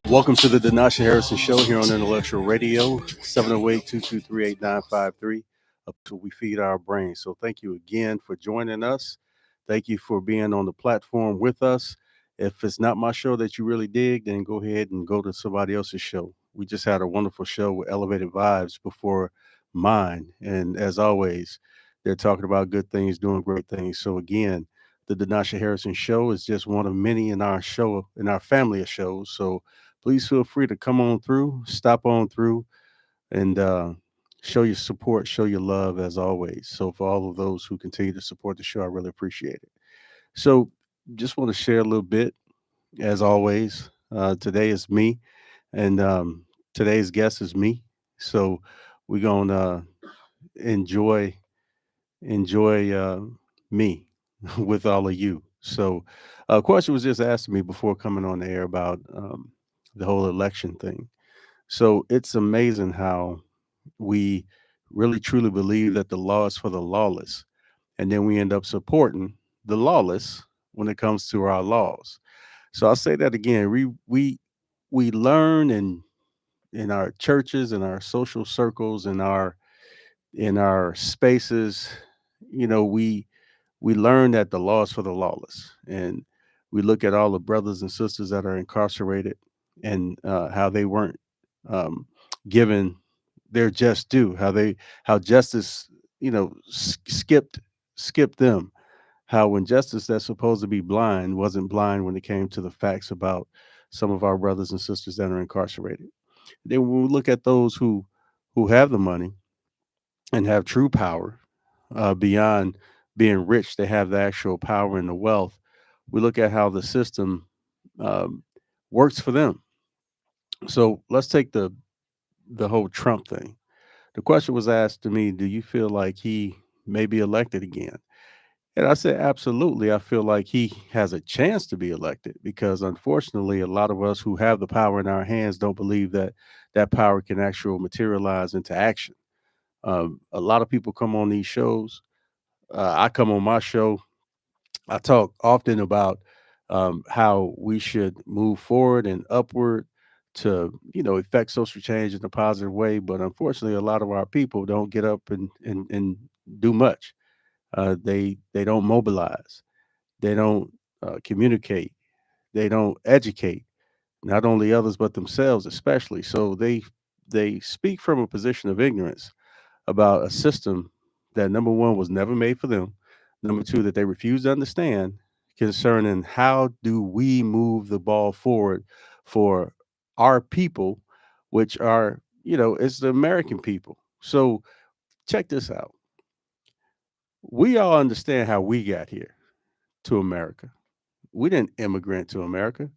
Welcome to the Denasha Harrison Show here on Intellectual Radio, 708-223-8953, up till we feed our brains. So thank you again for joining us. Thank you for being on the platform with us. If it's not my show that you really dig, then go ahead and go to somebody else's show. We just had a wonderful show with Elevated Vibes before mine. And as always, they're talking about good things, doing great things. So again, the Denasha Harrison Show is just one of many in our show, in our family of shows. So please feel free to come on through, stop on through, and show your support, show your love as always. So for all of those who continue to support the show, I really appreciate it. So just want to share a little bit, as always. Today is me, and today's guest is me. So we're gonna enjoy me with all of you. So a question was just asked to me before coming on the air about the whole election thing. So it's amazing how we really truly believe that the law is for the lawless, and then we end up supporting the lawless when it comes to our laws. So I'll say that again. We learn in our churches, in our social circles, in our spaces, we learn that the law is for the lawless, and we look at all the brothers and sisters that are incarcerated and how they weren't um, given their just due, how justice skipped them, how when justice that's supposed to be blind wasn't blind when it came to the facts about some of our brothers and sisters that are incarcerated. Then when we look at those who have the money and have true power, beyond being rich, they have the actual power and the wealth. We look at how the system um, works for them. So let's take the whole Trump thing. The question was asked to me, do you feel like he may be elected again? And I said, absolutely. I feel like he has a chance to be elected because, unfortunately, a lot of us who have the power in our hands don't believe that that power can actually materialize into action. A lot of people come on these shows. I come on my show. I talk often about how we should move forward and upward to, effect social change in a positive way. But unfortunately, a lot of our people don't get up and do much. They don't mobilize. They don't communicate. They don't educate. Not only others but themselves, especially. So they speak from a position of ignorance about a system that, number one, was never made for them. Number two, that they refuse to understand concerning how do we move the ball forward for our people, which are, it's the American people. So check this out. We all understand how we got here to America. We didn't immigrant to America.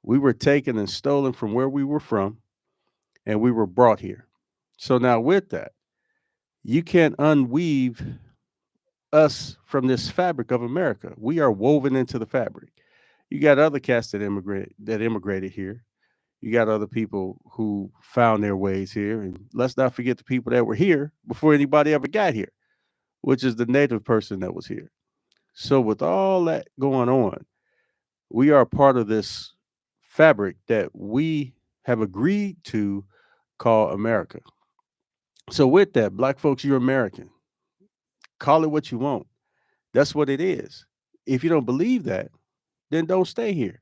We were taken and stolen from where we were from, and we were brought here. So now, with that, you can't unweave us from this fabric of America. We are woven into the fabric. You got other cats that immigrated here. You got other people who found their ways here, and let's not forget the people that were here before anybody ever got here, which is the native person that was here. So with all that going on, we are part of this fabric that we have agreed to call America. So with that, black folks, you're American. Call it what you want. That's what it is. If you don't believe that, then don't stay here.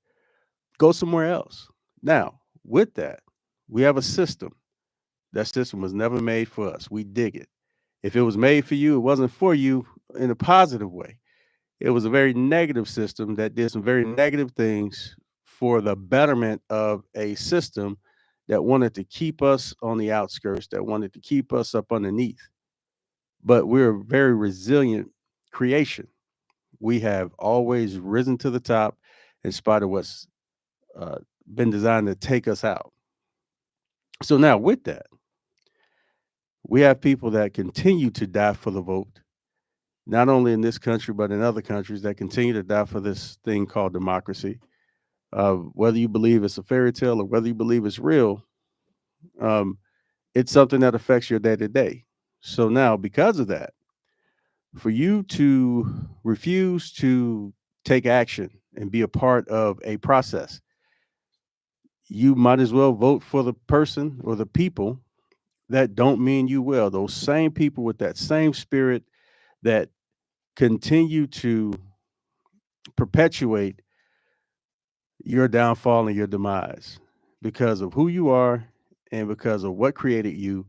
Go somewhere else. Now, with that, we have a system. That system was never made for us. We dig it. If it was made for you, it wasn't for you in a positive way. It was a very negative system that did some very negative things for the betterment of a system that wanted to keep us on the outskirts, that wanted to keep us up underneath. But we're a very resilient creation. We have always risen to the top in spite of what's uh, been designed to take us out. So now, with that, we have people that continue to die for the vote, not only in this country, but in other countries that continue to die for this thing called democracy. Whether you believe it's a fairy tale or whether you believe it's real, um, it's something that affects your day to day. So now, because of that, for you to refuse to take action and be a part of a process, you might as well vote for the person or the people that don't mean you well. Those same people with that same spirit that continue to perpetuate your downfall and your demise because of who you are and because of what created you,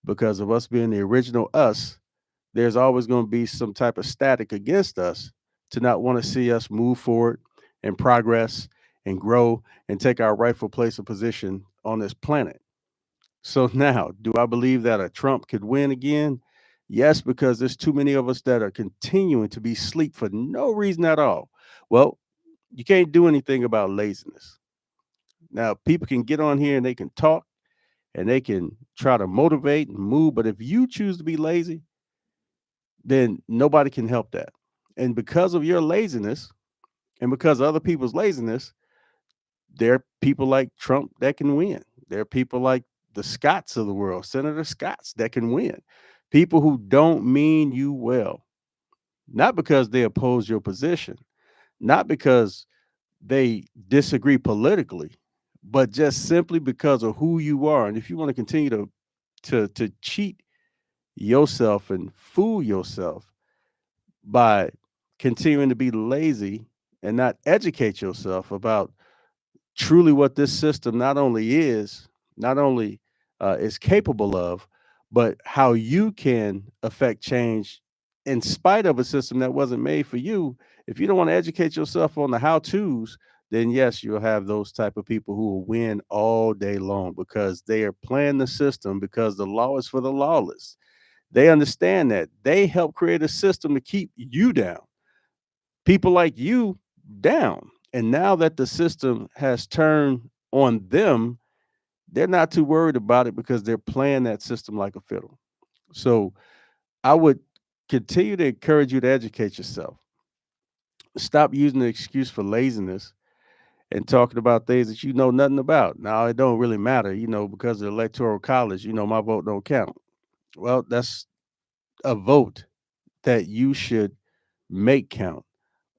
because of us being the original us. There's always going to be some type of static against us to not want to see us move forward and progress and grow and take our rightful place of position on this planet. So now, do I believe that a Trump could win again? Yes, because there's too many of us that are continuing to be asleep for no reason at all. Well, you can't do anything about laziness. Now, people can get on here and they can talk and they can try to motivate and move, but if you choose to be lazy, then nobody can help that. And because of your laziness and because of other people's laziness, there are people like Trump that can win. There are people like the Scotts of the world, Senator Scotts, that can win. People who don't mean you well, not because they oppose your position, not because they disagree politically, but just simply because of who you are. And if you want to continue to cheat yourself and fool yourself by continuing to be lazy and not educate yourself about truly what this system not only is capable of, but how you can affect change in spite of a system that wasn't made for you. If you don't want to educate yourself on the how to's, then yes, you'll have those type of people who will win all day long because they are playing the system because the law is for the lawless. They understand that they help create a system to keep you down, people like you down. And now that the system has turned on them, they're not too worried about it because they're playing that system like a fiddle. So I would continue to encourage you to educate yourself. Stop using the excuse for laziness and talking about things that you know nothing about. Now it don't really matter, because of the electoral college, my vote don't count. Well, that's a vote that you should make count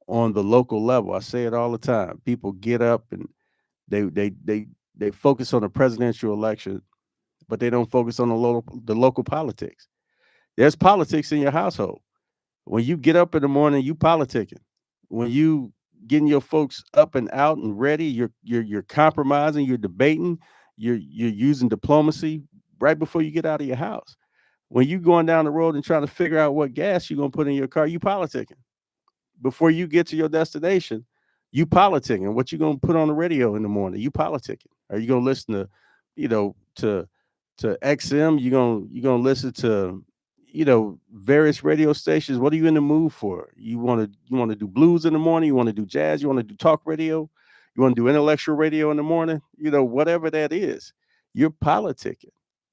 on the local level. I say it all the time. People get up and they they they they focus on the presidential election, but they don't focus on the local politics. There's politics in your household. When you get up in the morning, you politicking. When you getting your folks up and out and ready, you're compromising, you're debating, you're using diplomacy right before you get out of your house. When you going down the road and trying to figure out what gas you're gonna put in your car, you politicking. Before you get to your destination, you politicking. What you gonna put on the radio in the morning? You politicking. Are you gonna listen to, to XM? You gonna listen to, various radio stations? What are you in the mood for? You want to do blues in the morning? You want to do jazz? You want to do talk radio? You want to do intellectual radio in the morning? Whatever that is, you're politicking.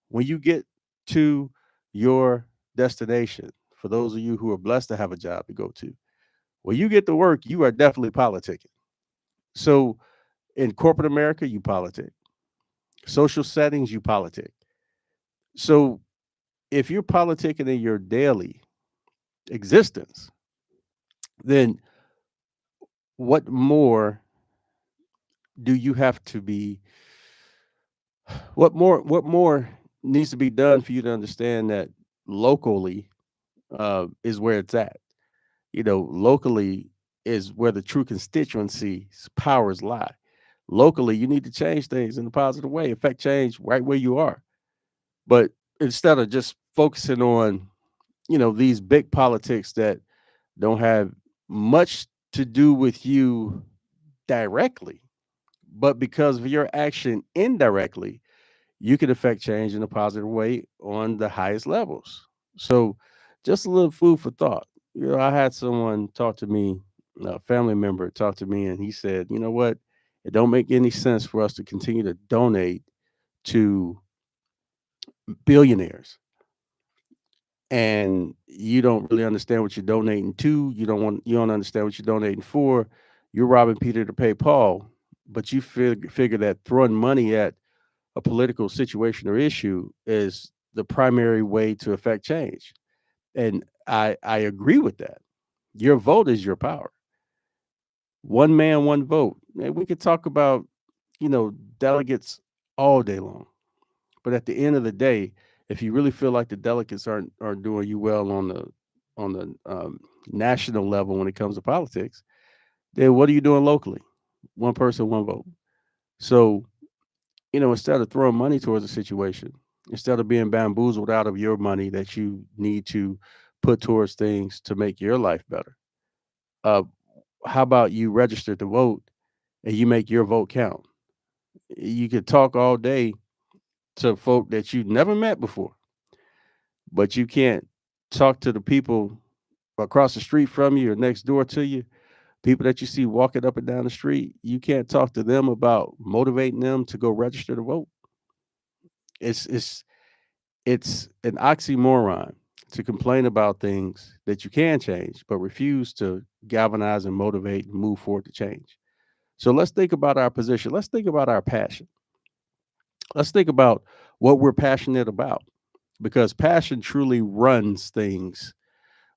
When you get to your destination, for those of you who are blessed to have a job to go to, when you get to work, you are definitely politicking. So in corporate America, you politic. Social settings, you politic. So if you're politicking in your daily existence, then what more do you have to be? What more needs to be done for you to understand that locally is where it's at? Locally is where the true constituency's powers lie. Locally, you need to change things in a positive way, affect change right where you are. But instead of just focusing on, these big politics that don't have much to do with you directly, but because of your action indirectly, you can affect change in a positive way on the highest levels. So, just a little food for thought. I had someone talk to me, a family member talk to me, and he said, "You know what? It don't make any sense for us to continue to donate to billionaires, and you don't really understand what you're donating to. You don't understand what you're donating for. You're robbing Peter to pay Paul, but you figure that throwing money at a political situation or issue is the primary way to affect change." And I agree with that. Your vote is your power. One man, one vote. And we could talk about, delegates all day long. But at the end of the day, if you really feel like the delegates aren't doing you well on the national level when it comes to politics, then what are you doing locally? One person, one vote. So, instead of throwing money towards a situation, instead of being bamboozled out of your money that you need to put towards things to make your life better, uh, how about you register to vote and you make your vote count? You could talk all day to folk that you never met before, but you can't talk to the people across the street from you or next door to you, people that you see walking up and down the street. You can't talk to them about motivating them to go register to vote. It's it's an oxymoron to complain about things that you can change but refuse to galvanize and motivate and move forward to change. So let's think about our position. Let's think about our passion. Let's think about what we're passionate about, because passion truly runs things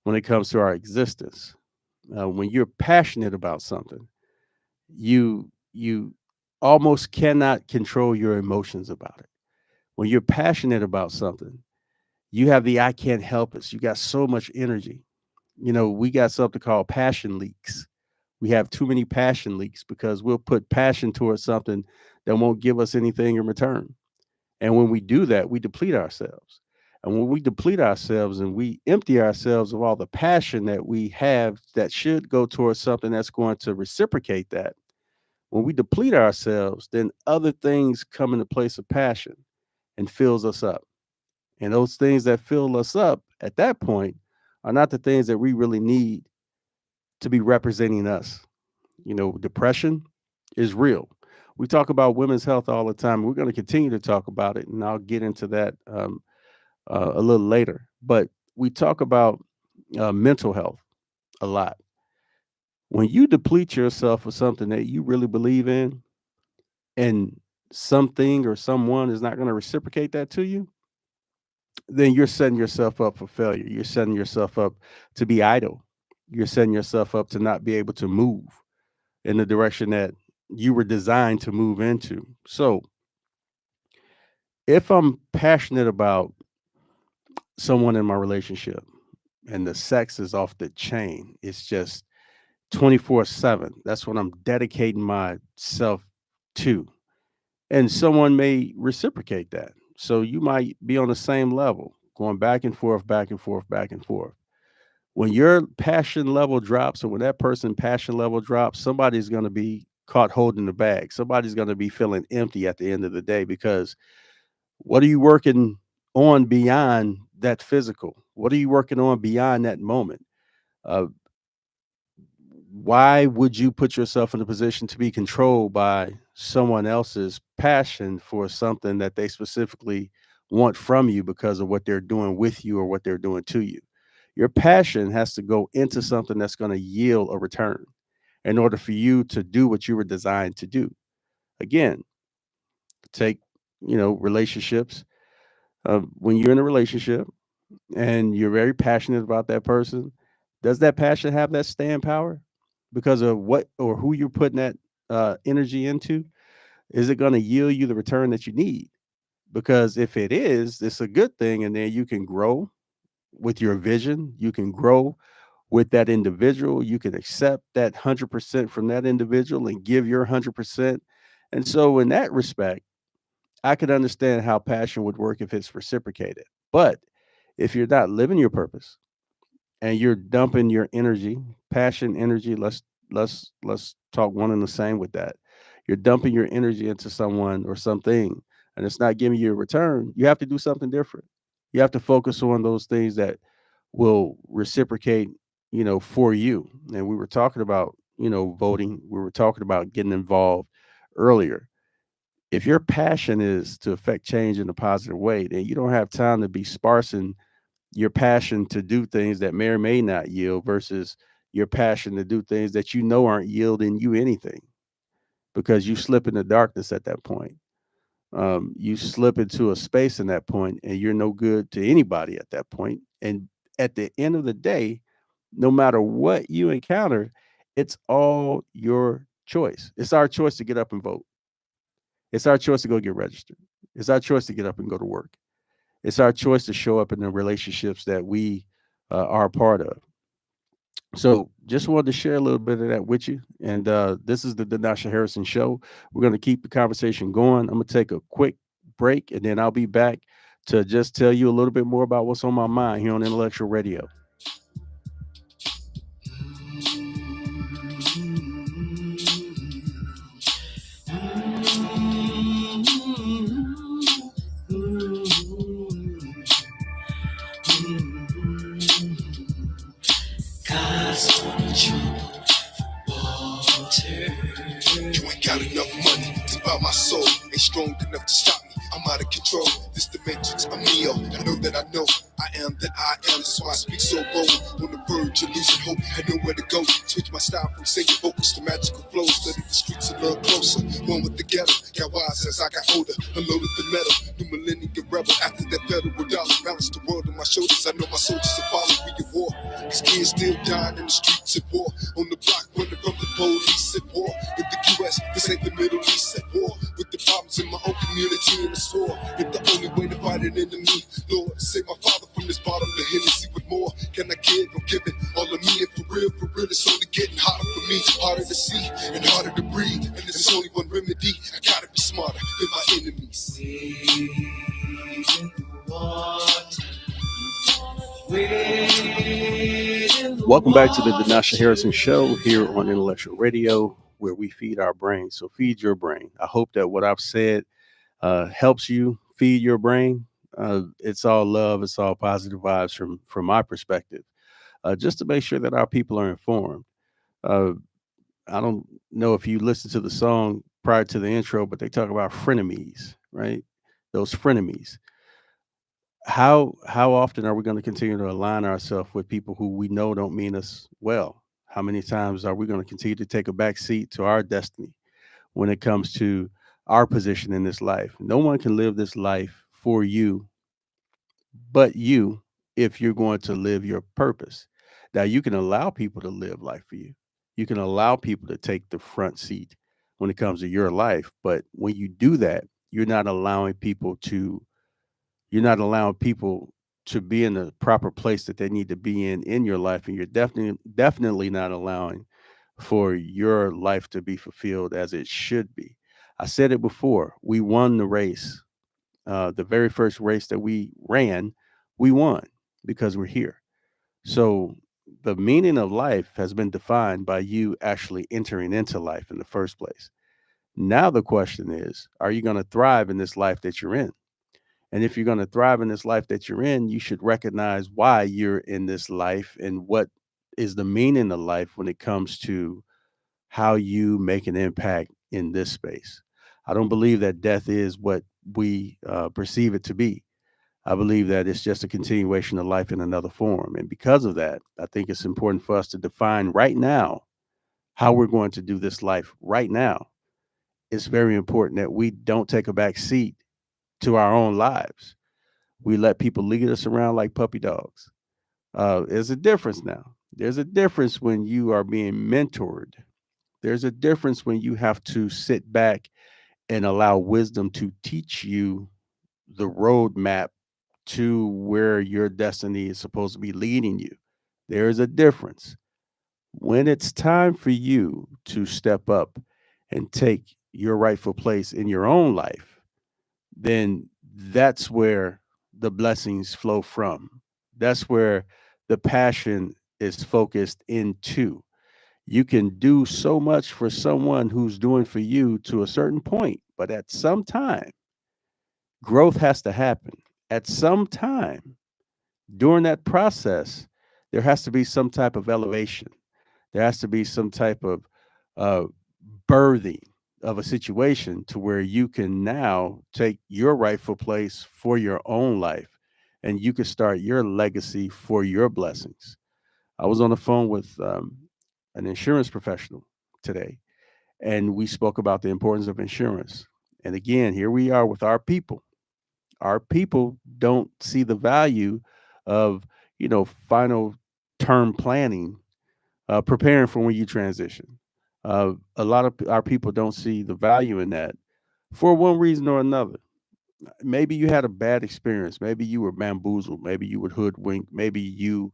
when it comes to our existence. When you're passionate about something, you almost cannot control your emotions about it. When you're passionate about something, you have the I can't help it. You got so much energy. We got something called passion leaks. We have too many passion leaks because we'll put passion towards something that won't give us anything in return. And when we do that, we deplete ourselves. And when we deplete ourselves and we empty ourselves of all the passion that we have that should go towards something that's going to reciprocate that, when we deplete ourselves, then other things come into place of passion and fills us up. And those things that fill us up at that point are not the things that we really need to be representing us. Depression is real. We talk about women's health all the time. We're going to continue to talk about it, and I'll get into that a little later. But we talk about mental health a lot. When you deplete yourself of something that you really believe in, and something or someone is not going to reciprocate that to you, then you're setting yourself up for failure. You're setting yourself up to be idle. You're setting yourself up to not be able to move in the direction that you were designed to move into. So, if I'm passionate about someone in my relationship and the sex is off the chain, it's just 24/7. That's what I'm dedicating myself to. And someone may reciprocate that. So you might be on the same level, going back and forth, back and forth, back and forth. When your passion level drops, or when that person passion level drops, somebody's going to be caught holding the bag. Somebody's going to be feeling empty at the end of the day, because what are you working on beyond that physical? What are you working on beyond that moment? Uh, why would you put yourself in a position to be controlled by someone else's passion for something that they specifically want from you because of what they're doing with you or what they're doing to you? Your passion has to go into something that's going to yield a return in order for you to do what you were designed to do. Again, take, relationships. When you're in a relationship and you're very passionate about that person, does that passion have that staying power because of what or who you're putting that energy into? Is it going to yield you the return that you need? Because if it is, it's a good thing, and then you can grow with your vision. You can grow with that individual. You can accept that 100% from that individual and give your 100%. And so, in that respect, I could understand how passion would work if it's reciprocated. But if you're not living your purpose and you're dumping your energy, passion, energy, let's talk one and the same with that. You're dumping your energy into someone or something and it's not giving you a return, you have to do something different. You have to focus on those things that will reciprocate, for you. And we were talking about, voting. We were talking about getting involved earlier. If your passion is to affect change in a positive way, then you don't have time to be sparsing your passion to do things that may or may not yield versus your passion to do things that aren't yielding you anything, because you slip into darkness at that point. You slip into a space in that point and you're no good to anybody at that point. And at the end of the day, no matter what you encounter, It's all your choice. It's our choice to get up and vote. It's our choice to go get registered. It's our choice to get up and go to work. It's our choice to show up in the relationships that we are a part of. So just wanted to share a little bit of that with you. And this is the Denasha Harrison Show. We're going to keep the conversation going. I'm going to take a quick break, and then I'll be back to just tell you a little bit more about what's on my mind here on Intellectual Radio. You ain't got enough money to buy my soul. Ain't strong enough to stop me. I'm out of control. This dimension's a Neo. I know that I know. I am that I am. That's why I speak so bold. On the verge of losing hope. I know where to go. Switch my style from singing vocals to magical flows. Study the streets a little closer. One with the ghetto. Got wise as I got older. Unloaded the metal. New millennium rebel. After that federal dollar. Balance the world on my shoulders. I know my soldiers will follow me at war. These kids still dying in the streets at war. On the block running from the police at war. In the U.S., this ain't the Middle East at war. With the problems in my own community and the sword. If the only way to fight an enemy, Lord, save my father from this bottom to Hennessy with more. Can I give? I'm giving all of me. And for real, it's only getting hotter for me. Harder to see and harder to breathe. And there's only one remedy. I gotta be smarter than my enemies. Welcome back to the Denasha Harrison Show here on Intellectual Radio, where we feed our brain. So feed your brain. I hope that what I've said helps you feed your brain. It's all love. It's all positive vibes from my perspective, just to make sure that our people are informed. Uh, I don't know if you listened to the song prior to the intro, but they talk about frenemies, right? Those frenemies. How often are we going to continue to align ourselves with people who we know don't mean us well? How many times are we going to continue to take a back seat to our destiny when it comes to our position in this life? No one can live this life for you but you if you're going to live your purpose. Now, you can allow people to live life for you. You can allow people to take the front seat when it comes to your life, but when you do that, you're not allowing people to you're not allowing people to be in the proper place that they need to be in your life, and you're definitely not allowing for your life to be fulfilled as it should be. I said it before. We won the race. The very first race that we ran, we won because we're here. So the meaning of life has been defined by you actually entering into life in the first place. Now the question is, are you going to thrive in this life that you're in? And if you're going to thrive in this life that you're in, you should recognize why you're in this life and what is the meaning of life when it comes to how you make an impact in this space. I don't believe that death is what we perceive it to be. I believe that it's just a continuation of life in another form. And because of that, I think it's important for us to define right now how we're going to do this life right now. It's very important that we don't take a back seat to our own lives. We let people lead us around like puppy dogs. There's a difference now. There's a difference when you are being mentored. There's a difference when you have to sit back and allow wisdom to teach you the roadmap to where your destiny is supposed to be leading you. There is a difference. When it's time for you to step up and take your rightful place in your own life, then that's where the blessings flow from. That's where the passion is focused into. You can do so much for someone who's doing for you to a certain point, but at some time, growth has to happen. At some time, during that process, there has to be some type of elevation. There has to be some type of uh, birthing of a situation to where you can now take your rightful place for your own life and you can start your legacy for your blessings. I was on the phone with an insurance professional today, and we spoke about the importance of insurance. And again, here we are with our people. Our people don't see the value of, final term planning preparing for when you transition. A lot of our people don't see the value in that for one reason or another. Maybe you had a bad experience. Maybe you were bamboozled. Maybe you were hoodwinked. Maybe you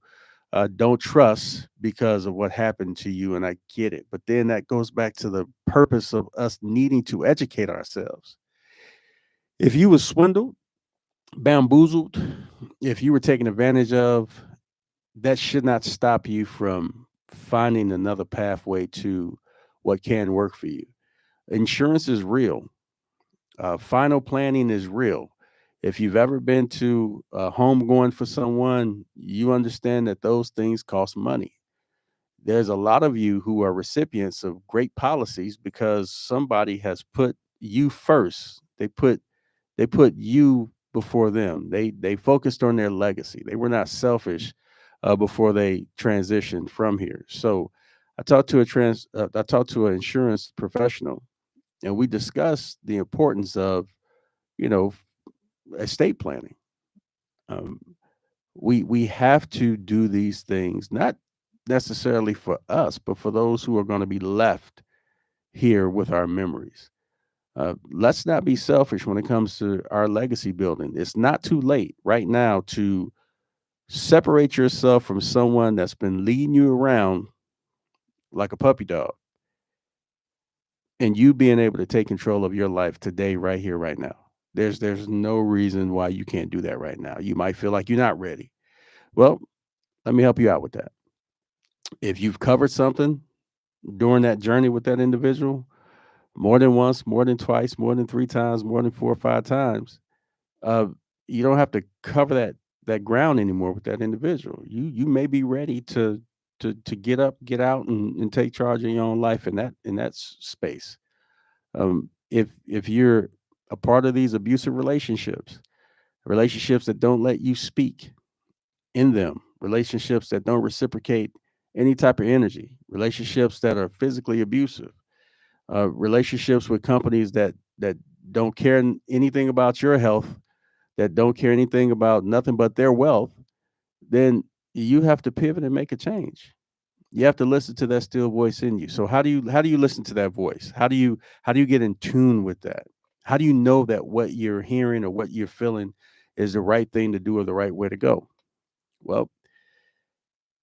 don't trust because of what happened to you. And I get it. But then that goes back to the purpose of us needing to educate ourselves. If you were swindled, bamboozled, if you were taken advantage of, that should not stop you from finding another pathway to what can work for you. Insurance is real. Final planning is real. If you've ever been to a home going for someone, you understand that those things cost money. There's a lot of you who are recipients of great policies because somebody has put you first. They put you before them. They focused on their legacy. They were not selfish before they transitioned from here. So I talked to an insurance professional, and we discussed the importance of you know estate planning. Um, we have to do these things not necessarily for us, but for those who are going to be left here with our memories. Let's not be selfish when it comes to our legacy building. It's not too late right now to separate yourself from someone that's been leading you around like a puppy dog, and you being able to take control of your life today, right here, right now. There's no reason why you can't do that right now. You might feel like you're not ready. Well, let me help you out with that. If you've covered something during that journey with that individual more than once, more than twice, more than three times, more than four or five times, uh, you don't have to cover that ground anymore with that individual. You may be ready to get up, get out, and take charge of your own life in that space. If you're a part of these abusive relationships, relationships that don't let you speak in them, relationships that don't reciprocate any type of energy, relationships that are physically abusive, relationships with companies that don't care anything about your health, that don't care anything about nothing but their wealth, then you have to pivot and make a change. You have to listen to that still voice in you. So how do you listen to that voice? How do you get in tune with that? How do you know that what you're hearing or what you're feeling is the right thing to do or the right way to go? Well,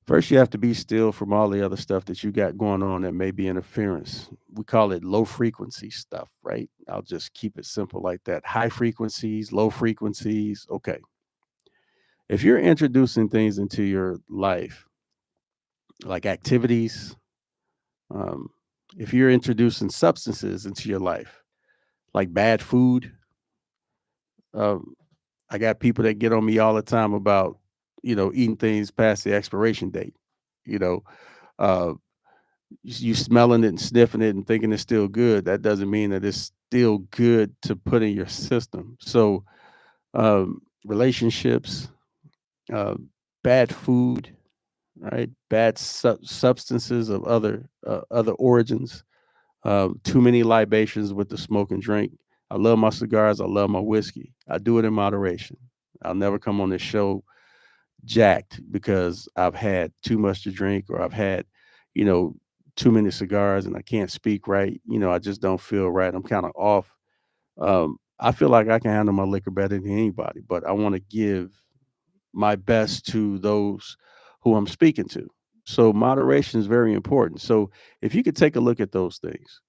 first, you have to be still from all the other stuff that you got going on that may be interference. We call it low frequency stuff, right? I'll just keep it simple like that. High frequencies, low frequencies. Okay. If you're introducing things into your life, like activities, um, if you're introducing substances into your life, like bad food, um, I got people that get on me all the time about, eating things past the expiration date. You know, uh, you smelling it and sniffing it and thinking it's still good, that doesn't mean that it's still good to put in your system. So, relationships, uh, bad food, right? Bad substances of other origins. Too many libations with the smoke and drink. I love my cigars. I love my whiskey. I do it in moderation. I'll never come on this show jacked because I've had too much to drink or I've had, you know, too many cigars and I can't speak right. I just don't feel right. I'm kind of off. I feel like I can handle my liquor better than anybody, but I want to give my best to those who I'm speaking to. So moderation is very important. So if you could take a look at those things,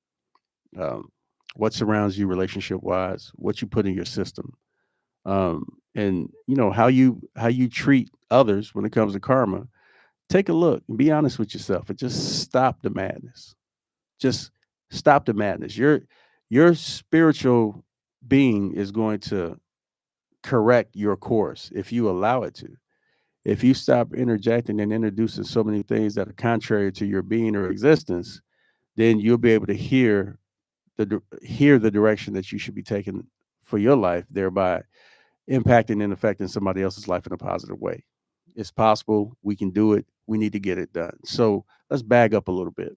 um, what surrounds you relationship wise, what you put in your system, and how you treat others when it comes to karma. Take a look and be honest with yourself, and just stop the madness. Just stop the madness. Your spiritual being is going to correct your course if you allow it to. If you stop interjecting and introducing so many things that are contrary to your being or existence, then you'll be able to hear the direction that you should be taking for your life, thereby impacting and affecting somebody else's life in a positive way. It's possible. We can do it. We need to get it done. So let's bag up a little bit.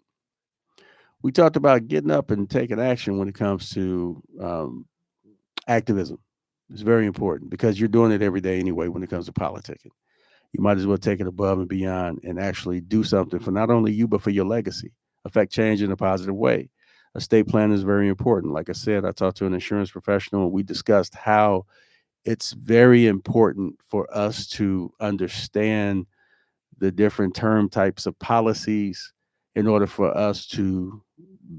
We talked about getting up and taking action when it comes to activism. It's very important because you're doing it every day anyway when it comes to politicking. you might as well take it above and beyond and actually do something for not only you, but for your legacy, affect change in a positive way. Estate plan is very important. Like I said, I talked to an insurance professional and we discussed how it's very important for us to understand the different term types of policies in order for us to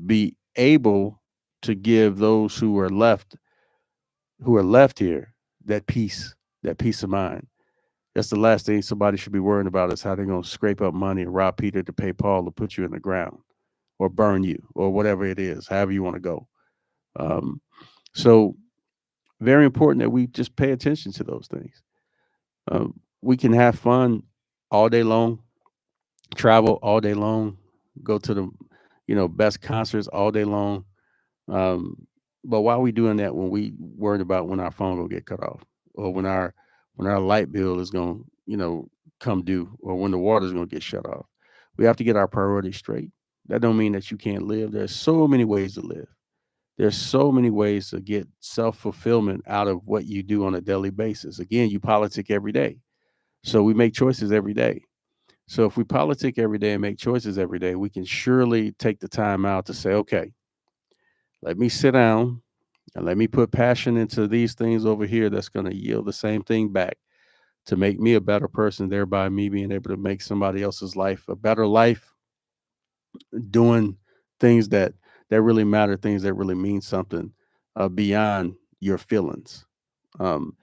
be able to give those who are left here that peace of mind. That's the last thing somebody should be worrying about is how they're going to scrape up money and rob Peter to pay Paul to put you in the ground or burn you or whatever it is, however you want to go. Um, so very important that we just pay attention to those things. We can have fun all day long, travel all day long, go to the best concerts all day long. Um, but why are we doing that when we worried about when our phone gonna get cut off, or when our light bill is gonna come due, or when the water's gonna get shut off? We have to get our priorities straight. That don't mean that you can't live. There's so many ways to live. There's so many ways to get self fulfillment out of what you do on a daily basis. Again, you politic every day, so we make choices every day. So if we politic every day and make choices every day, we can surely take the time out to say, okay, let me sit down and let me put passion into these things over here that's going to yield the same thing back to make me a better person, thereby me being able to make somebody else's life a better life, doing things that really matter, things that really mean something beyond your feelings. Um,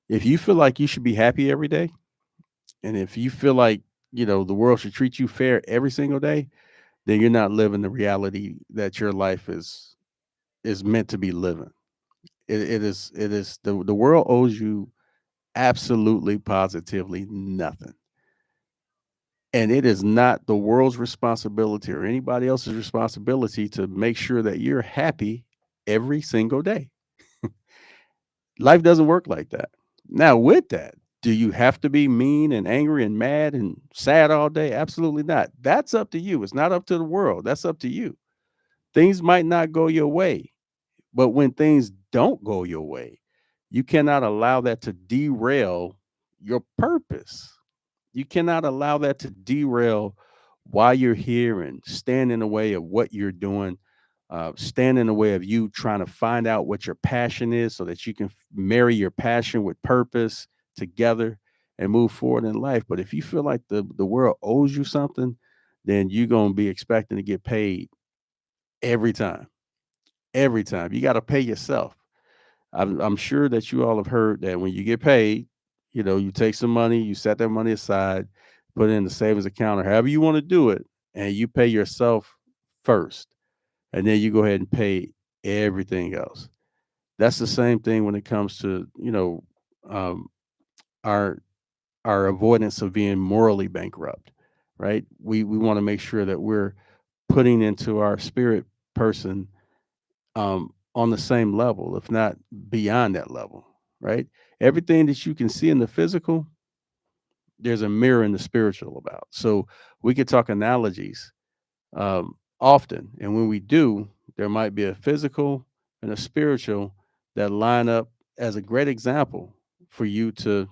if you feel like you should be happy every day, and if you feel like the world should treat you fair every single day, then you're not living the reality that your life is meant to be living. It is the world owes you absolutely positively nothing. And it is not the world's responsibility or anybody else's responsibility to make sure that you're happy every single day. Life doesn't work like that. Now, with that, do you have to be mean and angry and mad and sad all day? Absolutely not. That's up to you. It's not up to the world. That's up to you. Things might not go your way, but when things don't go your way, you cannot allow that to derail your purpose. You cannot allow that to derail why you're here and stand in the way of what you're doing, stand in the way of you trying to find out what your passion is so that you can marry your passion with purpose together and move forward in life. But if you feel like the world owes you something, then you're going to be expecting to get paid every time. Every time. You got to pay yourself. I'm sure that you all have heard that when you get paid, you take some money, you set that money aside, put it in the savings account or however you want to do it, and you pay yourself first. And then you go ahead and pay everything else. That's the same thing when it comes to, um, our our avoidance of being morally bankrupt, right? We want to make sure that we're putting into our spirit person on the same level, if not beyond that level, right? Everything that you can see in the physical, there's a mirror in the spiritual about. So we could talk analogies often. And when we do, there might be a physical and a spiritual that line up as a great example for you to,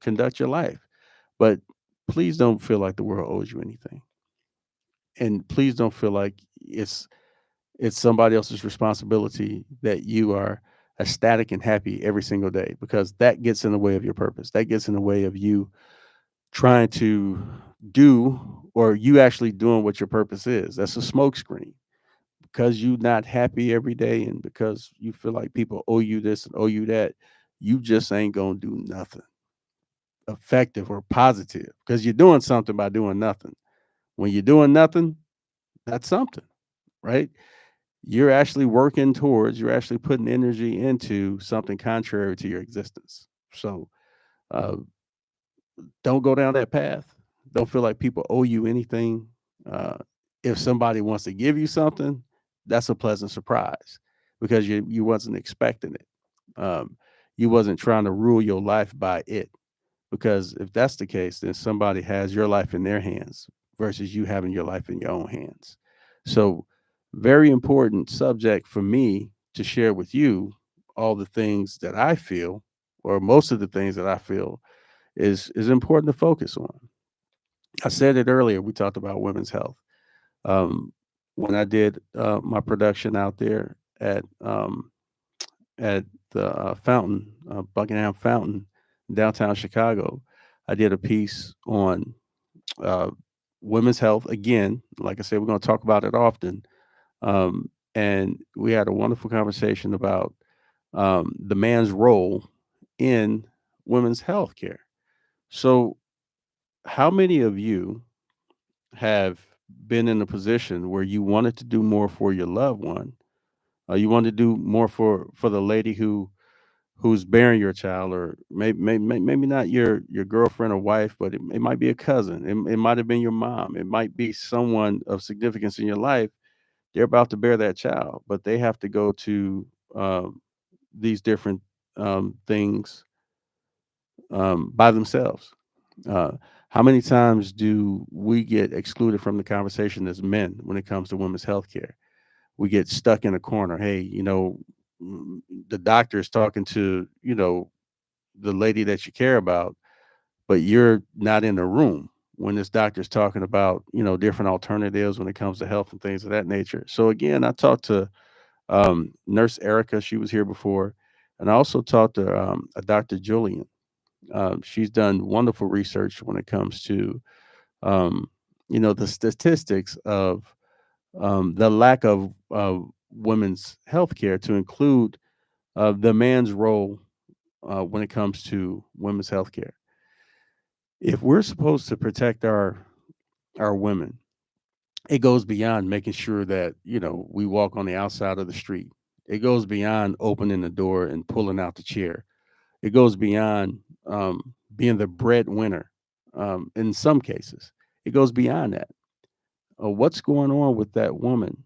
conduct your life. But please don't feel like the world owes you anything. And please don't feel like it's somebody else's responsibility that you are ecstatic and happy every single day, because that gets in the way of your purpose. That gets in the way of you trying to do, or you actually doing what your purpose is. That's a smokescreen. Because you not happy every day and because you feel like people owe you this and owe you that, you just ain't gonna do nothing effective or positive, because you're doing something by doing nothing. When you're doing nothing, that's something, right? You're actually putting energy into something contrary to your existence. So uh, don't go down that path. Don't feel like people owe you anything. Uh, if somebody wants to give you something, that's a pleasant surprise because you wasn't expecting it. You wasn't trying to rule your life by it, because if that's the case, then somebody has your life in their hands versus you having your life in your own hands. So, very important subject for me to share with you all the things that I feel, or most of the things that I feel is important to focus on. I said it earlier. We talked about women's health. Um, when I did my production out there at the Fountain, Buckingham Fountain, downtown Chicago, I did a piece on uh, women's health. Again, like I said, we're going to talk about it often. And we had a wonderful conversation about the man's role in women's health care. So, how many of you have been in a position where you wanted to do more for your loved one? You wanted to do more for the lady who's bearing your child, or maybe not your girlfriend or wife, but it might be a cousin. It might have been your mom. It might be someone of significance in your life. They're about to bear that child, but they have to go to these different things by themselves. Uh, how many times do we get excluded from the conversation as men when it comes to women's health care? We get stuck in a corner. Hey, the doctor is talking to, the lady that you care about, but you're not in the room when this doctor's talking about, different alternatives when it comes to health and things of that nature. So again, I talked to Nurse Erica. She was here before. And I also talked to a Dr. Julian. She's done wonderful research when it comes to, um, the statistics of the lack of women's health care, to include the man's role when it comes to women's health care. If we're supposed to protect our women, it goes beyond making sure that we walk on the outside of the street. It goes beyond opening the door and pulling out the chair. It goes beyond being the breadwinner. In some cases, it goes beyond that. What's going on with that woman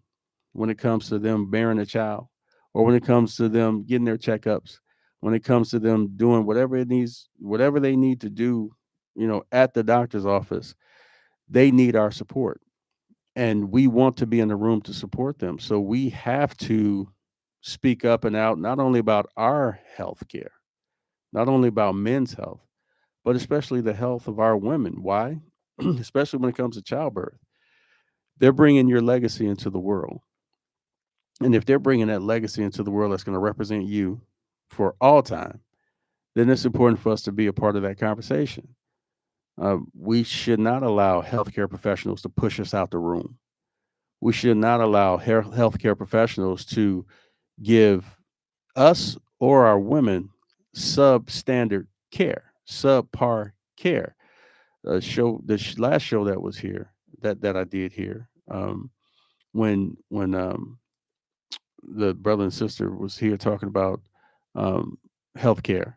when it comes to them bearing a child, or when it comes to them getting their checkups, when it comes to them doing whatever they need to do, at the doctor's office? They need our support, and we want to be in the room to support them. So we have to speak up and out, not only about our health care, not only about men's health, but especially the health of our women. Why? Especially when it comes to childbirth. They're bringing your legacy into the world. And if they're bringing that legacy into the world that's going to represent you for all time, then it's important for us to be a part of that conversation. We should not allow healthcare professionals to push us out the room. We should not allow healthcare professionals to give us or our women substandard care, subpar care. Last show that was here, that I did here, when the brother and sister was here talking about um, healthcare.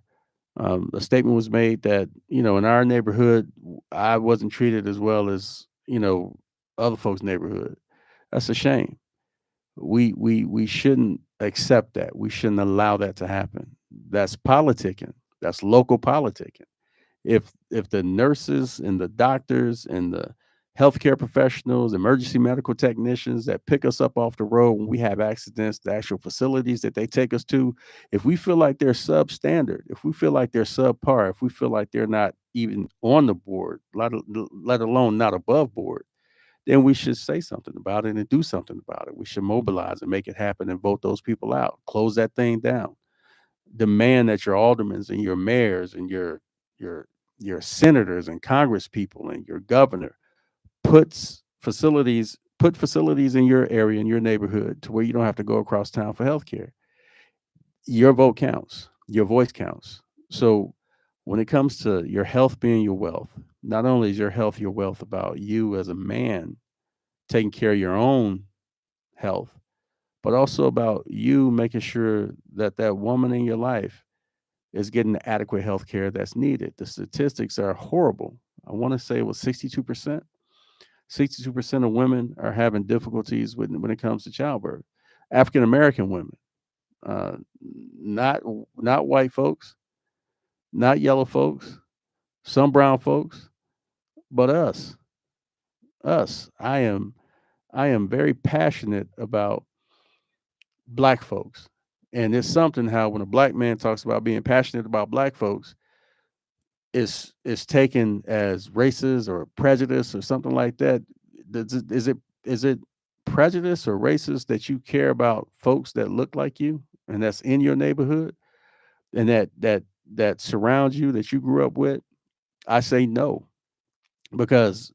A statement was made that in our neighborhood, I wasn't treated as well as other folks' neighborhood. That's a shame. We shouldn't accept that. We shouldn't allow that to happen. That's politicking. That's local politicking. If the nurses and the doctors and the healthcare professionals, emergency medical technicians that pick us up off the road when we have accidents, the actual facilities that they take us to, if we feel like they're substandard, if we feel like they're subpar, if we feel like they're not even on the board, let alone not above board, then we should say something about it and do something about it. We should mobilize and make it happen and vote those people out. Close that thing down. Demand that your aldermans and your mayors and your your senators and congress people and your governor put facilities in your area, in your neighborhood, to where you don't have to go across town for health care. Your vote counts. Your voice counts. So when it comes to your health being your wealth, not only is your health your wealth about you as a man taking care of your own health, but also about you making sure that that woman in your life is getting the adequate health care that's needed. The statistics are horrible. I want to say it was 62%. 62% of women are having difficulties when it comes to childbirth. African American women, uh, not not white folks, not yellow folks, some brown folks, but us. Us. I am very passionate about black folks. And it's something how when a black man talks about being passionate about black folks, is taken as racist or prejudice or something like that, is it prejudice or racist that you care about folks that look like you and that's in your neighborhood and that surrounds you that you grew up with? I say no, because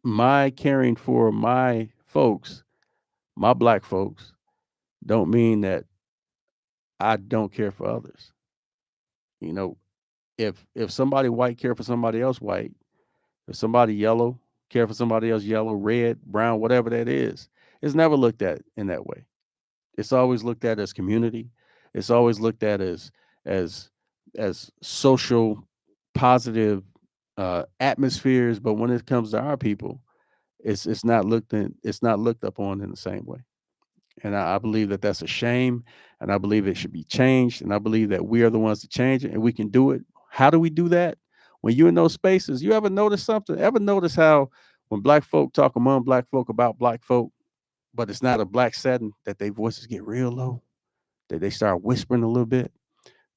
my caring for my folks, my black folks, don't mean that I don't care for others. You know, if somebody white care for somebody else white, if somebody yellow care for somebody else yellow, red, brown, whatever that is, it's never looked at in that way. It's always looked at as community. It's always looked at as as social positive atmospheres. But when it comes to our people, it's not looked upon in the same way. And I believe that that's a shame, and I believe it should be changed, and I believe that we are the ones to change it, and we can do it. How do we do that? When you're in those spaces, you ever notice something? Ever notice how when black folk talk among black folk about black folk, but it's not a black setting, that their voices get real low, that they start whispering a little bit,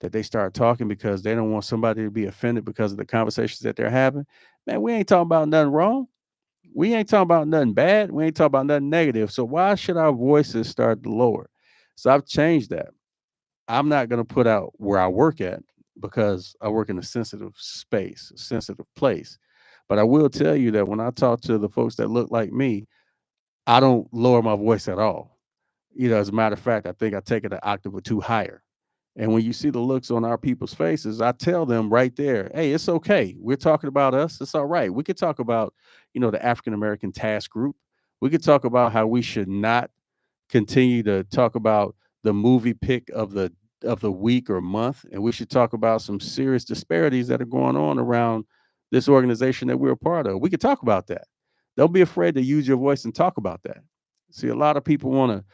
that they start talking because they don't want somebody to be offended because of the conversations that they're having? Man, we ain't talking about nothing wrong. We ain't talking about nothing bad. We ain't talking about nothing negative. So why should our voices start to lower? So I've changed that. I'm not going to put out where I work at because I work in a sensitive space, a sensitive place. But I will tell you that when I talk to the folks that look like me, I don't lower my voice at all. As a matter of fact, I think I take it an octave or two higher. And when you see the looks on our people's faces, I tell them right there, hey, it's okay. We're talking about us. It's all right. We could talk about, the African American task group. We could talk about how we should not continue to talk about the movie pick of the week or month. And we should talk about some serious disparities that are going on around this organization that we're a part of. We could talk about that. Don't be afraid to use your voice and talk about that. See, a lot of people want to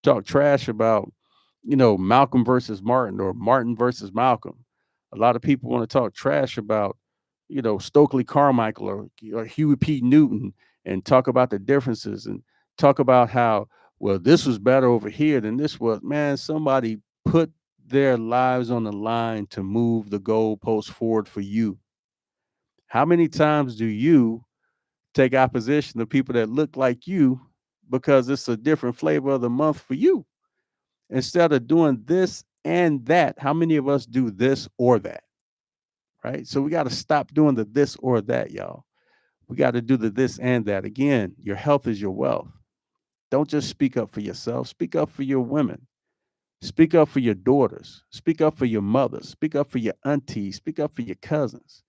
talk trash about, Malcolm versus Martin or Martin versus Malcolm. A lot of people want to talk trash about, Stokely Carmichael or Huey P. Newton, and talk about the differences and talk about how, well, this was better over here than this was. Man, somebody put their lives on the line to move the goalpost forward for you. How many times do you take opposition to people that look like you because it's a different flavor of the month for you? Instead of doing this and that, how many of us do this or that? Right? So we got to stop doing the this or that, y'all. We got to do the this and that. Again, your health is your wealth. Don't just speak up for yourself, speak up for your women. Speak up for your daughters. Speak up for your mothers. Speak up for your aunties. Speak up for your cousins.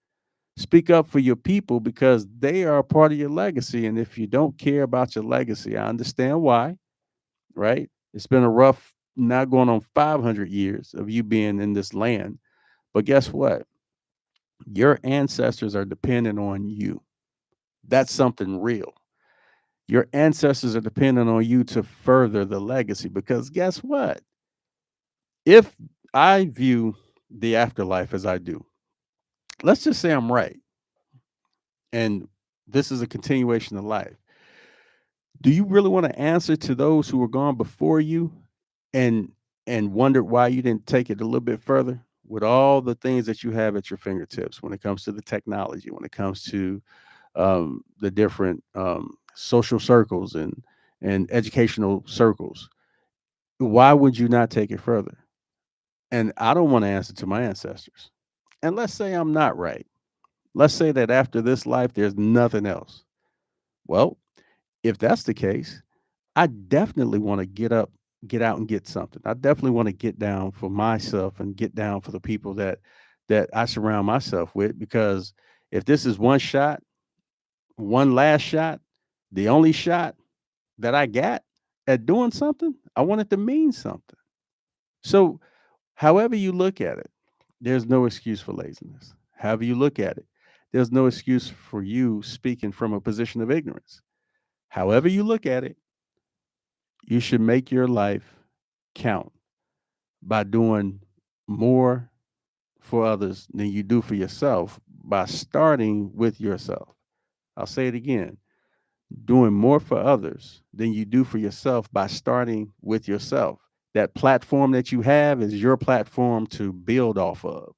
Speak up for your people because they are a part of your legacy. And if you don't care about your legacy, I understand why, right? It's been a rough, not going on 500 years of you being in this land. But guess what? Your ancestors are dependent on you. That's something real. Your ancestors are dependent on you to further the legacy because guess what? If I view the afterlife as I do, let's just say I'm right, and this is a continuation of life. Do you really want to answer to those who were gone before you and wondered why you didn't take it a little bit further with all the things that you have at your fingertips when it comes to the technology, when it comes to the different social circles and educational circles? Why would you not take it further? And I don't want to answer to my ancestors. And let's say I'm not right. Let's say that after this life, there's nothing else. Well, if that's the case, I definitely want to get out and get something. I definitely want to get down for myself and get down for the people that I surround myself with. Because if this is one shot, one last shot, the only shot that I got at doing something, I want it to mean something. So, however you look at it, there's no excuse for laziness. However you look at it, there's no excuse for you speaking from a position of ignorance. However you look at it, you should make your life count by doing more for others than you do for yourself by starting with yourself. I'll say it again, doing more for others than you do for yourself by starting with yourself. That platform that you have is your platform to build off of.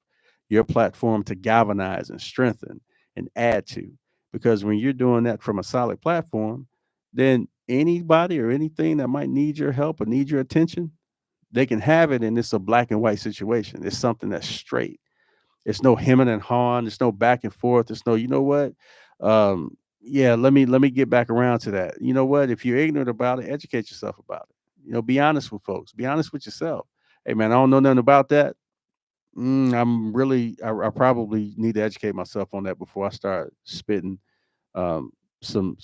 your platform to galvanize and strengthen and add to. Because when you're doing that from a solid platform, then anybody or anything that might need your help or need your attention, they can have it. And it's a black and white situation. It's something that's straight. It's no hemming and hawing. It's no back and forth. It's no, you know what? Yeah, let me get back around to that. You know what? If you're ignorant about it, educate yourself about it. Be honest with folks. Be honest with yourself. Hey, man, I don't know nothing about that. I probably need to educate myself on that before I start spitting um, some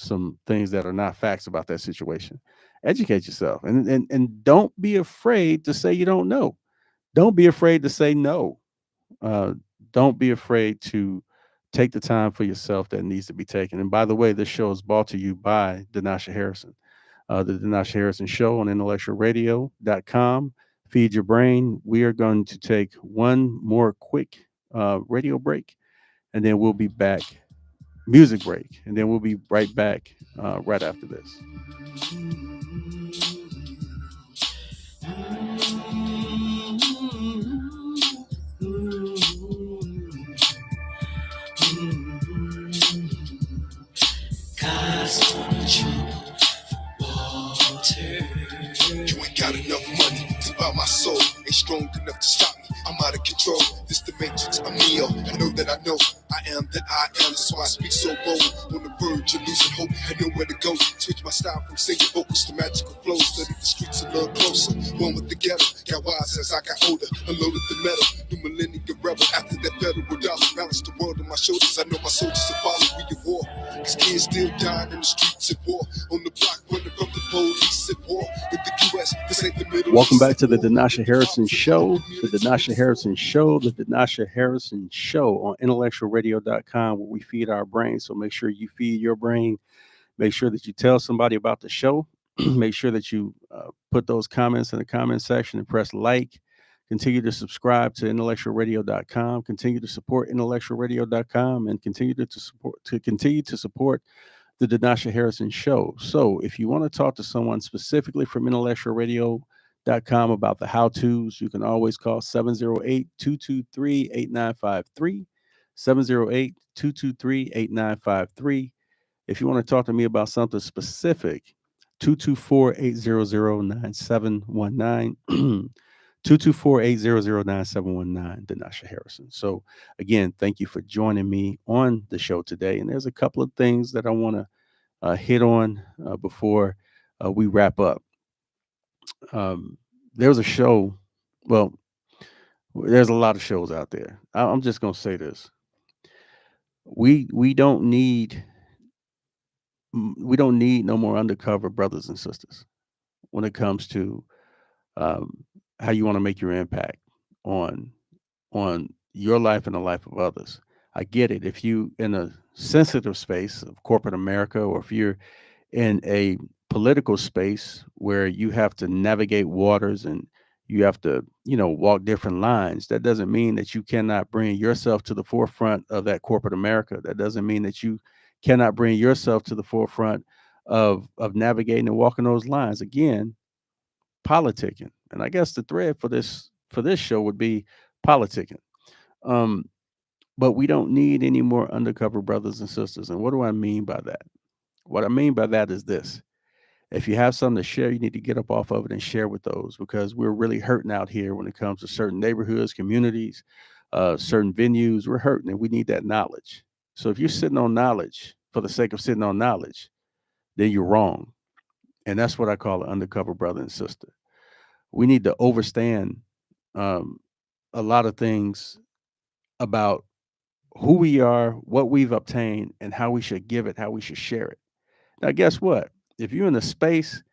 things that are not facts about that situation. Educate yourself, and don't be afraid to say you don't know. Don't be afraid to say no. uh, don't be afraid to take the time for yourself that needs to be taken. And by the way, this show is brought to you by Denasha Harrison, the Denasha Harrison Show on IntellectualRadio.com. Feed your brain. We are going to take one more quick radio break, and then we'll be back. Music break, and then we'll be right back right after this. You ain't got enough money to buy my soul. Ain't strong enough to stop me. I'm out of control. This dimension's a meal. I know that I know. I am that I am. So I speak so bold. On the verge of losing hope. I know where to go. Switch my style from singing vocals to magical flows. Study the streets a little closer. One with the ghetto. Got wise as I got older. Unloaded the metal. New millennium rebel. After that federal dollar. Balance the world on my shoulders. I know my soldiers will follow. We at war. Cause kids still dying in the streets at war. On the block running from the police at war. In the US, this ain't the middle. Welcome back to the Denasha Harrison Show. The Denasha Harrison Show. The Denasha Harrison Show on IntellectualRadio.com, where we feed our brain. So make sure you feed your brain. Make sure that you tell somebody about the show. Make sure that you put those comments in the comment section and press like. Continue to subscribe to IntellectualRadio.com. Continue to support IntellectualRadio.com, and continue to support the Denasha Harrison Show. So if you want to talk to someone specifically from IntellectualRadio.com about the how-tos, you can always call 708-223-8953. 708-223-8953. If you want to talk to me about something specific, 224-800-9719. 224-800-9719, Denasha Harrison. So again, thank you for joining me on the show today. And there's a couple of things that I want to hit on before we wrap up. There was a show. Well, there's a lot of shows out there. I'm just gonna say this: we don't need we don't need no more undercover brothers and sisters when it comes to um, how you want to make your impact on your life and the life of others. I get it. If you in a sensitive space of corporate America, or if you're in a political space where you have to navigate waters and you have to, walk different lines, that doesn't mean that you cannot bring yourself to the forefront of that corporate America. That doesn't mean that you cannot bring yourself to the forefront of navigating and walking those lines. Again, politicking. And I guess the thread for this show would be politicking. Um, but we don't need any more undercover brothers and sisters. And what do I mean by that? What I mean by that is this: if you have something to share, you need to get up off of it and share with those, because we're really hurting out here when it comes to certain neighborhoods, communities, certain venues. We're hurting, and we need that knowledge. So if you're sitting on knowledge for the sake of sitting on knowledge, then you're wrong. And that's what I call an undercover brother and sister. We need to understand um, a lot of things about who we are, what we've obtained, and how we should give it, how we should share it. Now, guess what? If you're in a space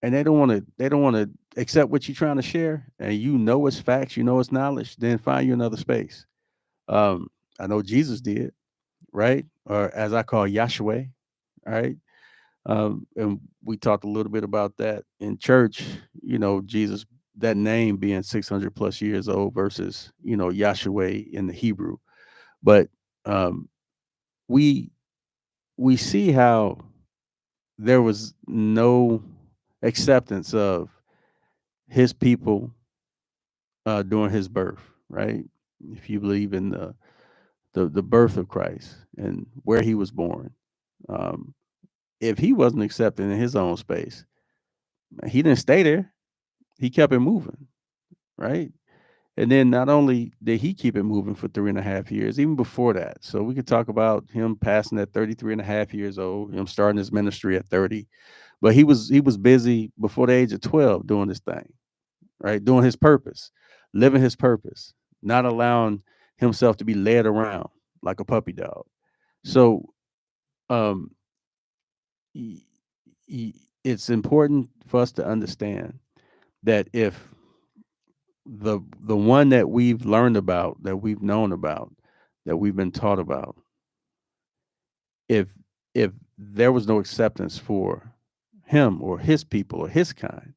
and they don't want to accept what you're trying to share, and it's facts, it's knowledge, then find you another space. Um, I know Jesus did, right? Or as I call Yahshua, right? And we talked a little bit about that in church. Jesus, that name being 600 plus years old versus Yahshua in the Hebrew. But um, we we see how there was no acceptance of his people during his birth, right? if you believe in the birth of Christ and where he was born, um, if he wasn't accepted in his own space, he didn't stay there. He kept it moving, right? And then not only did he keep it moving for 3.5 years, even before that. So we could talk about him passing at 33 and a half years old, him starting his ministry at 30. But he was busy before the age of 12 doing this thing, right? Doing his purpose, living his purpose, not allowing himself to be led around like a puppy dog. So um, y- it's important for us to understand that if the one that we've learned about, that we've known about, that we've been taught about, if if there was no acceptance for him or his people or his kind,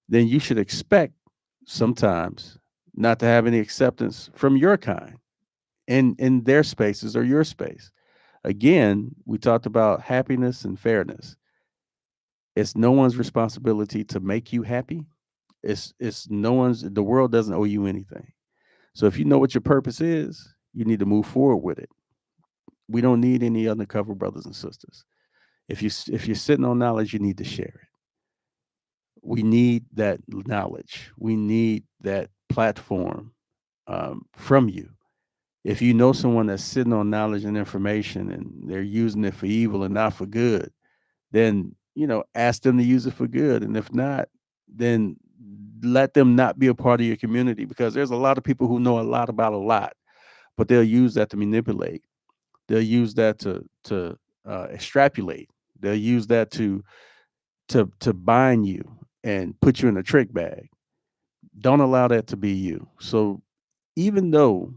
then you should expect sometimes not to have any acceptance from your kind in their spaces or your space. Again, we talked about happiness and fairness. It's no one's responsibility to make you happy. It's no one's, the world doesn't owe you anything. So if you know what your purpose is, you need to move forward with it. We don't need any undercover brothers and sisters. If you're sitting on knowledge, you need to share it. We need that knowledge. We need that platform from you. If you know someone that's sitting on knowledge and information and they're using it for evil and not for good, then ask them to use it for good. And if not, then let them not be a part of your community, because there's a lot of people who know a lot about a lot, but they'll use that to manipulate. They'll use that to extrapolate. They'll use that to bind you and put you in a trick bag. Don't allow that to be you. So even though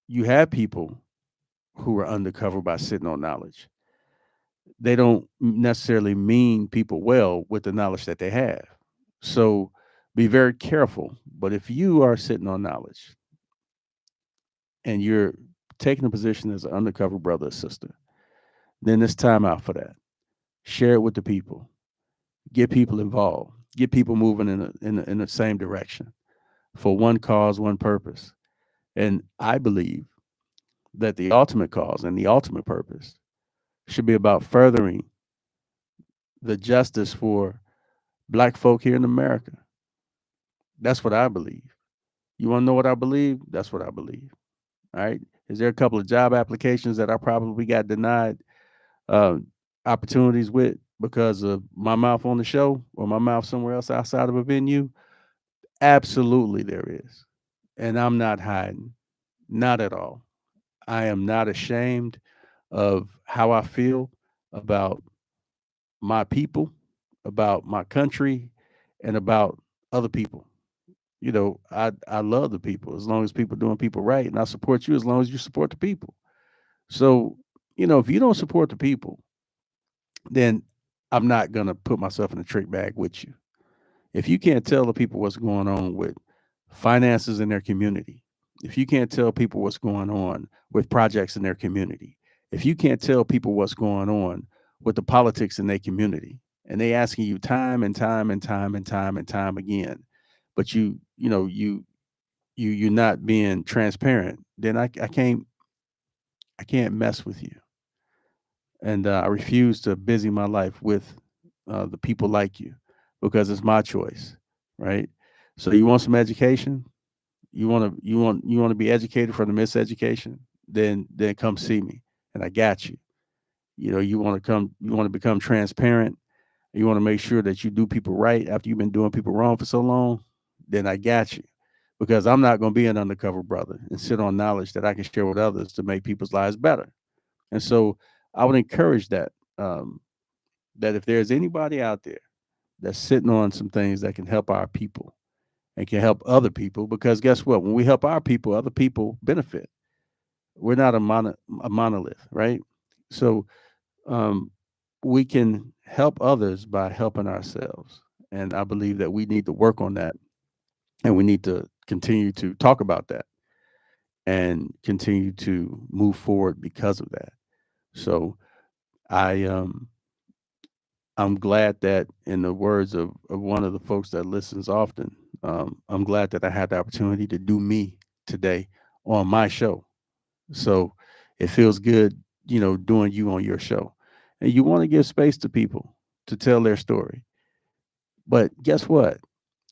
you have people who are undercover by sitting on knowledge, they don't necessarily mean people well with the knowledge that they have. So be very careful. But if you are sitting on knowledge and you're taking a position as an undercover brother or sister, then it's time out for that. Share it with the people. Get people involved. Get people moving in the same direction for one cause, one purpose. And I believe that the ultimate cause and the ultimate purpose should be about furthering the justice for black folk here in America. That's what I believe. You want to know what I believe? That's what I believe. All right. Is there a couple of job applications that I probably got denied uh, opportunities with because of my mouth on the show or my mouth somewhere else outside of a venue? Absolutely, there is. And I'm not hiding, not at all. I am not ashamed of how I feel about my people, about my country, and about other people. I love the people as long as people doing people right, and I support you as long as you support the people. So, if you don't support the people, then I'm not gonna put myself in a trick bag with you. If you can't tell the people what's going on with finances in their community, if you can't tell people what's going on with projects in their community, if you can't tell people what's going on with the politics in their community, and they asking you time and time and time and time and time again, but you're not being transparent, then I can't mess with you. And I refuse to busy my life with the people like you, because it's my choice, right? So you want some education, you want to be educated from the miseducation, then come see me, and I got you. You want to become transparent, you want to make sure that you do people right after you've been doing people wrong for so long, then I got you. Because I'm not going to be an undercover brother and sit on knowledge that I can share with others to make people's lives better. And so I would encourage that, um, that if there's anybody out there that's sitting on some things that can help our people and can help other people, because guess what? When we help our people, other people benefit. We're not a monolith, right? So um, we can help others by helping ourselves. And I believe that we need to work on that, and we need to continue to talk about that and continue to move forward because of that. So I I'm glad that, in the words of one of the folks that listens often, I'm glad that I had the opportunity to do me today on my show. So it feels good, doing you on your show. And you want to give space to people to tell their story. But guess what?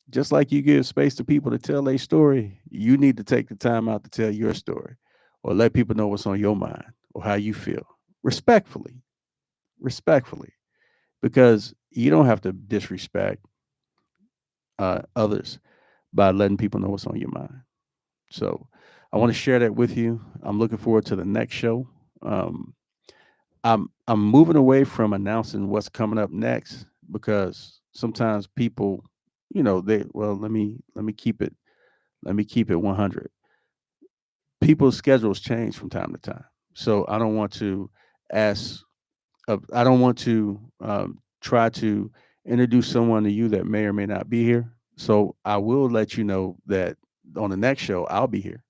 Just like you give space to people to tell their story, you need to take the time out to tell your story or let people know what's on your mind or how you feel respectfully, respectfully, because you don't have to disrespect others by letting people know what's on your mind. So I want to share that with you. I'm looking forward to the next show. Um, I'm moving away from announcing what's coming up next because sometimes people, they well let me keep it 100. People's schedules change from time to time, so I don't want to ask. I don't want to try to introduce someone to you that may or may not be here. So I will let you know that on the next show I'll be here,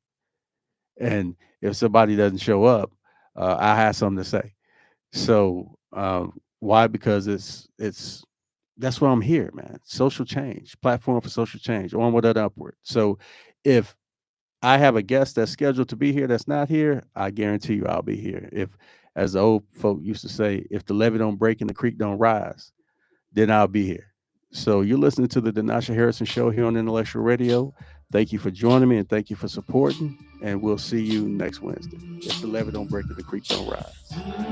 and if somebody doesn't show up, I have something to say. So why? Because it's that's why I'm here, man. Social change, platform for social change, onward and upward. So if I have a guest that's scheduled to be here that's not here, I guarantee you I'll be here. If, as the old folk used to say, if the levee don't break and the creek don't rise, then I'll be here. So you're listening to the Denasha Harrison Show here on Intellectual Radio. Thank you for joining me and thank you for supporting. And we'll see you next Wednesday. If the levee don't break and the creek don't rise.